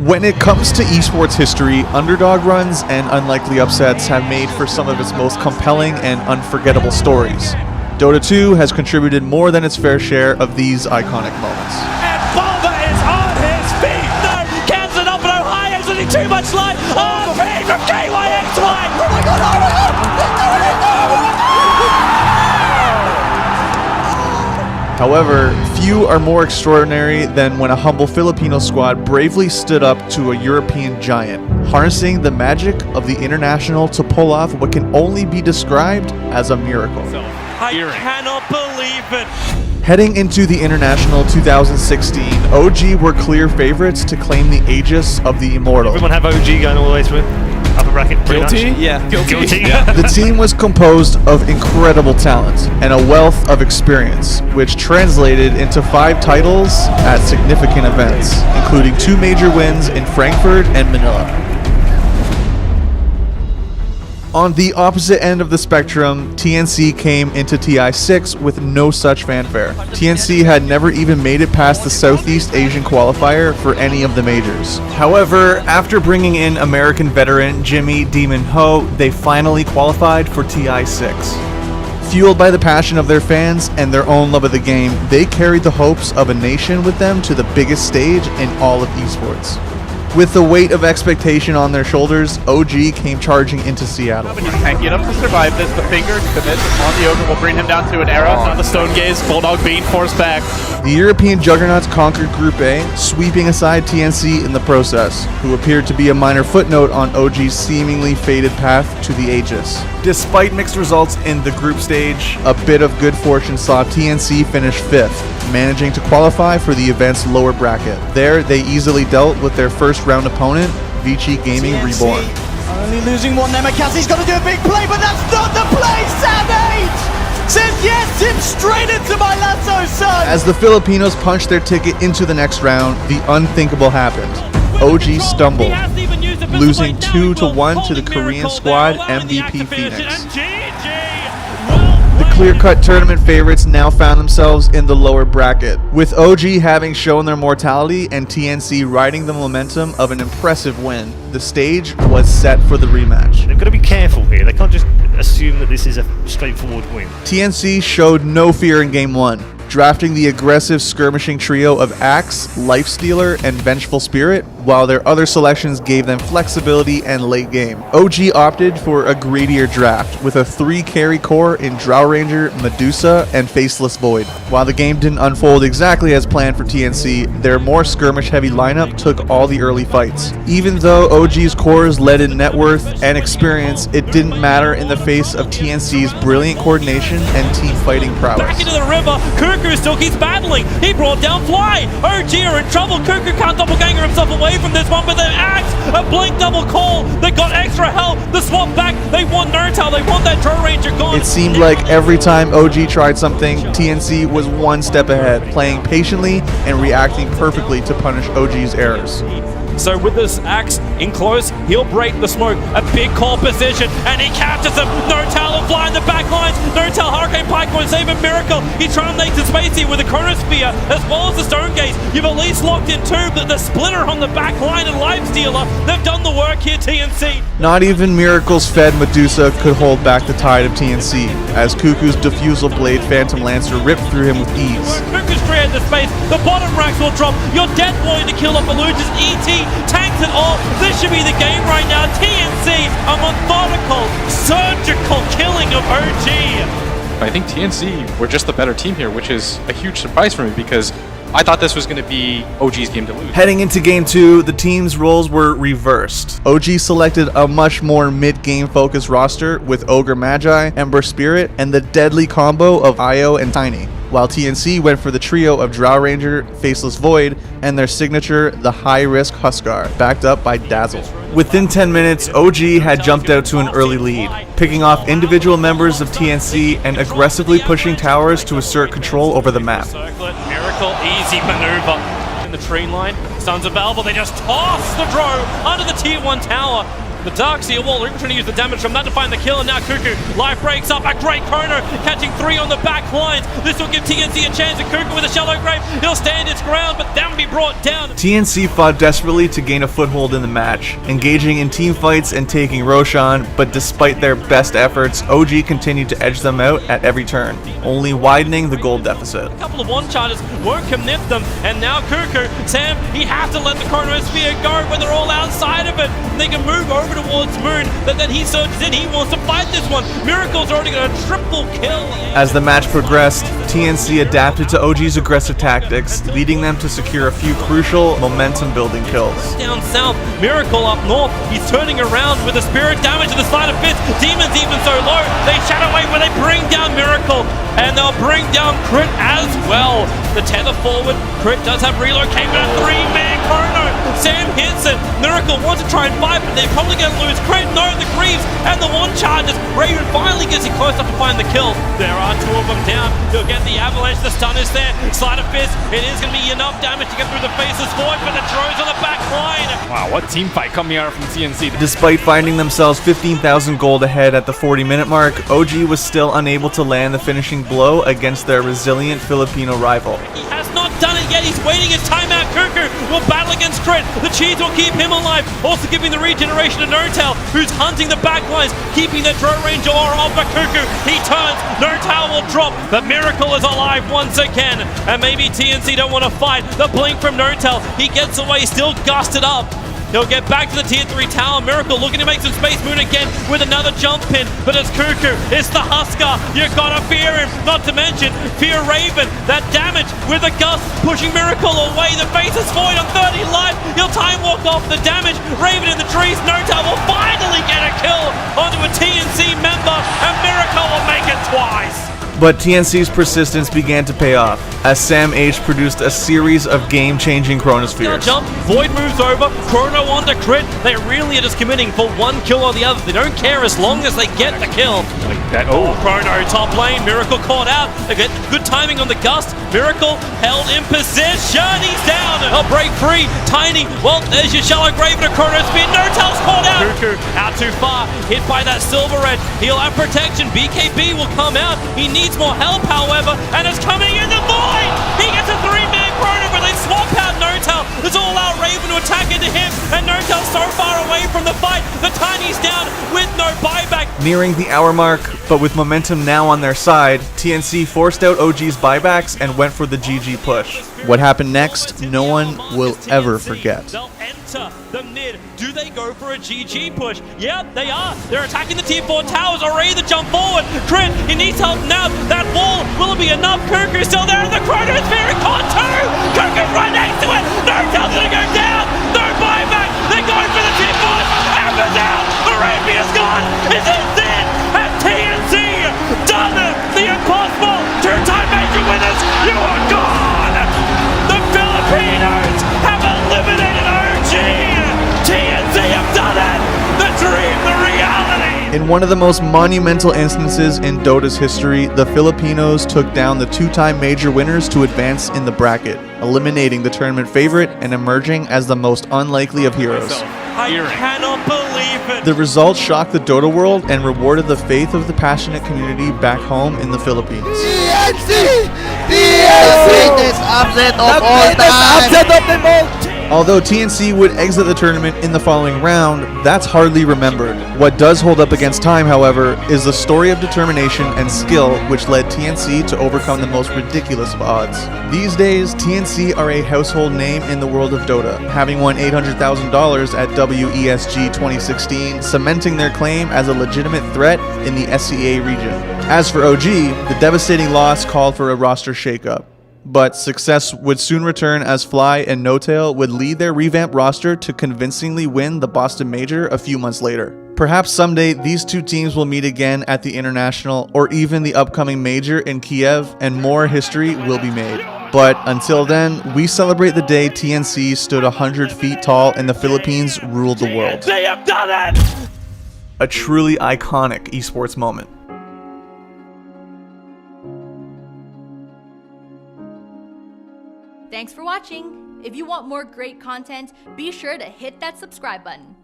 When it comes to esports history, underdog runs and unlikely upsets have made for some of its most compelling and unforgettable stories. Dota 2 has contributed more than its fair share of these iconic moments. And Bomba is on his feet! No! Cans it up, no high, exiting too much light! Oh, feed from KYXY! Oh my god, oh my god! However, few are more extraordinary than when a humble Filipino squad bravely stood up to a European giant, harnessing the magic of the international to pull off what can only be described as a miracle. I cannot believe it! Heading into the International 2016, OG were clear favorites to claim the Aegis of the Immortal. Everyone have OG going all the way through? Upper bracket, Guilty? Yeah. Guilty. Yeah. The team was composed of incredible talent and a wealth of experience, which translated into 5 titles at significant events, including 2 major wins in Frankfurt and Manila. On the opposite end of the spectrum, TNC came into TI6 with no such fanfare. TNC had never even made it past the Southeast Asian qualifier for any of the majors. However, after bringing in American veteran Jimmy Demon Ho, they finally qualified for TI6. Fueled by the passion of their fans and their own love of the game, they carried the hopes of a nation with them to the biggest stage in all of esports. With the weight of expectation on their shoulders, OG came charging into Seattle. You can't get him to survive this. The finger commit on the ogre will bring him down to an arrow. On the stone gaze, Bulldog being forced back. The European juggernauts conquered Group A, sweeping aside TNC in the process, who appeared to be a minor footnote on OG's seemingly fated path to the Aegis. Despite mixed results in the group stage, a bit of good fortune saw TNC finish 5th, managing to qualify for the event's lower bracket. There, they easily dealt with their first round opponent, Vici Gaming TNC Reborn. only losing one. Nemakazi's got to do a big play, but that's not the play! Savage says yes, him straight into my lasso, son! As the Filipinos punched their ticket into the next round, the unthinkable happened. OG stumbled, losing 2-1 to the Korean squad MVP Phoenix. The clear-cut tournament favorites now found themselves in the lower bracket, with OG having shown their mortality and TNC riding the momentum of an impressive win. The stage was set for the rematch. They've got to be careful here. They can't just assume that this is a straightforward win. TNC showed no fear in Game 1, drafting the aggressive skirmishing trio of Axe, Lifestealer, and Vengeful Spirit, while their other selections gave them flexibility and late game. OG opted for a greedier draft, with a 3-carry core in Drow Ranger, Medusa, and Faceless Void. While the game didn't unfold exactly as planned for TNC, their more skirmish-heavy lineup took all the early fights. Even though OG's cores led in net worth and experience, it didn't matter in the face of TNC's brilliant coordination and team fighting prowess. Back into the river, Cuckoo still keeps battling. He brought down Fly. OG are in trouble. Cuckoo can't doppelganger himself away from this one, but the Axe, a blink double call. They got extra help. The swap back. They want Nurtal. They want that Drow Ranger gone. It seemed like every time OG tried something, TNC was one step ahead, playing patiently and reacting perfectly to punish OG's errors. So with this Axe in close, he'll break the smoke. A big call position, and he captures him. Nurtal and Fly in the back lines. Nurtal, Hurricane Pike going to save a miracle. He terminates his Spacey with a Chronosphere, as well as the Stone Gaze. You've at least locked in 2, but the Splitter on the back line and Lifestealer, they've done the work here, TNC. Not even Miracle's fed Medusa could hold back the tide of TNC, as Cuckoo's Diffusal Blade Phantom Lancer ripped through him with ease. Cuckoo's created the space. The bottom racks will drop. You're dead boy to kill off Illusions. ET tanks it all. This should be the game right now. TNC, a methodical, surgical killing of OG. I think TNC were just the better team here, which is a huge surprise for me because I thought this was going to be OG's game to lose. Heading into Game 2, the team's roles were reversed. OG selected a much more mid-game focused roster with Ogre Magi, Ember Spirit, and the deadly combo of Io and Tiny, while TNC went for the trio of Drow Ranger, Faceless Void, and their signature, the high-risk Huskar, backed up by Dazzle. Within 10 minutes, OG had jumped out to an early lead, picking off individual members of TNC and aggressively pushing towers to assert control over the map. Circlet, Miracle, easy maneuver. In the tree line, Sons of Valve, they just toss the drone under the tier 1 tower. The Dark Seal Wall trying to use the damage from that to find the kill, and now Cuckoo. Life breaks up. A great Chrono catching 3 on the back lines. This will give TNC a chance, and Cuckoo with a shallow grave. He'll stand its ground, but then be brought down. TNC fought desperately to gain a foothold in the match, engaging in team fights and taking Roshan, but despite their best efforts, OG continued to edge them out at every turn, only widening the gold deficit. A couple of one charges won't commit them, and now Cuckoo, Sam, he has to let the Chronosphere go when they're all outside of it. They can move over towards Moon, but then he surges in, he wants to fight this one. Miracle's already got a triple kill. As the match progressed, TNC adapted to OG's aggressive tactics, leading them to secure a few crucial momentum-building kills. Down south, Miracle up north, he's turning around with the spirit damage to the side of Fist. Demon's even so low, they shadow away where they bring down Miracle, and they'll bring down Crit as well. The tether forward, Crit does have relocate, but a 3-man Chrono. Sam hits it, Miracle wants to try and fight, but they're probably going to lose. Crit, no, the Greaves, and the one charges. Raven finally gets it close enough to find the kill. There are 2 of them down, he'll get the avalanche, the stun is there. Slide of Fist, it is going to be enough damage to get through the faces forward, but the drones on the back line. Wow, what team fight coming out from TNC. Despite finding themselves 15,000 gold ahead at the 40-minute mark, OG was still unable to land the finishing blow against their resilient Filipino rival. He has not done it yet, he's waiting his timeout. Cuckoo will battle against Crit, the cheese will keep him alive, also giving the regeneration to No-Tail, who's hunting the backlines, keeping the throw range aura off of Cuckoo. He turns, No-Tail will drop, but Miracle is alive once again, and maybe TNC don't want to fight. The blink from No-Tail, he gets away, still gusted up. He'll get back to the tier 3 tower. Miracle looking to make some space. Moon again with another jump pin, but it's Cuckoo, it's the Husker. You gotta fear him, not to mention fear Raven. That damage with a gust pushing Miracle away. The face is void on 30 life. He'll time walk off the damage. Raven in the trees. No-Tail will finally get a kill onto a TNC member, and Miracle will make it twice. But TNC's persistence began to pay off, as Sam H produced a series of game-changing Chronospheres. Jump, Void moves over, Chrono onto Crit. They really are just committing for one kill or the other. They don't care as long as they get the kill. Like that. Oh, Chrono top lane, Miracle caught out. They get good timing on the gust. Miracle held in position. He's down. He'll break free. Tiny. Well, there's your shallow grave and a Chrono spin. No-Tail's caught out. Cuckoo out too far. Hit by that silver edge. He'll have protection. BKB will come out. He needs more help, however, and it's coming in the void. He gets a 3-man Chrono, but they swap out No-Tail. There's all-out Raven to attack into him, and No-Tail's so far away from the fight. The Tiny's down with no buyback. Nearing the hour mark, but with momentum now on their side, TNC forced out OG's buybacks and went for the GG push. What happened next, no one will ever forget. They'll enter the mid. Do they go for a GG push? Yeah, they are. They're attacking the tier 4 towers, already the jump forward. Crit, he needs help now. That wall, will it be enough? Cuckoo's still there, and the Chronosphere caught 2. Cuckoo's right next to it. No-Tail's gonna go down. No buyback. They're going for the tier 4. Amber's out. Arabia's gone. Is it it? Has TNC done the impossible? 2-time major winners. You are gone. The Filipinos have eliminated OG. TNC have done it. The dream, the reality. In one of the most monumental instances in Dota's history, the Filipinos took down the 2-time major winners to advance in the bracket, eliminating the tournament favorite and emerging as the most unlikely of heroes. I cannot believe it. The result shocked the Dota world and rewarded the faith of the passionate community back home in the Philippines. TNC! Greatest upset of all time! Although TNC would exit the tournament in the following round, that's hardly remembered. What does hold up against time, however, is the story of determination and skill which led TNC to overcome the most ridiculous of odds. These days, TNC are a household name in the world of Dota, having won $800,000 at WESG 2016, cementing their claim as a legitimate threat in the SCA region. As for OG, the devastating loss called for a roster shakeup. But success would soon return as Fly and No-Tail would lead their revamped roster to convincingly win the Boston Major a few months later. Perhaps someday these two teams will meet again at the International or even the upcoming Major in Kiev, and more history will be made. But until then, we celebrate the day TNC stood 100 feet tall and the Philippines ruled the world. They have done it! A truly iconic esports moment. Thanks for watching. If you want more great content, be sure to hit that subscribe button.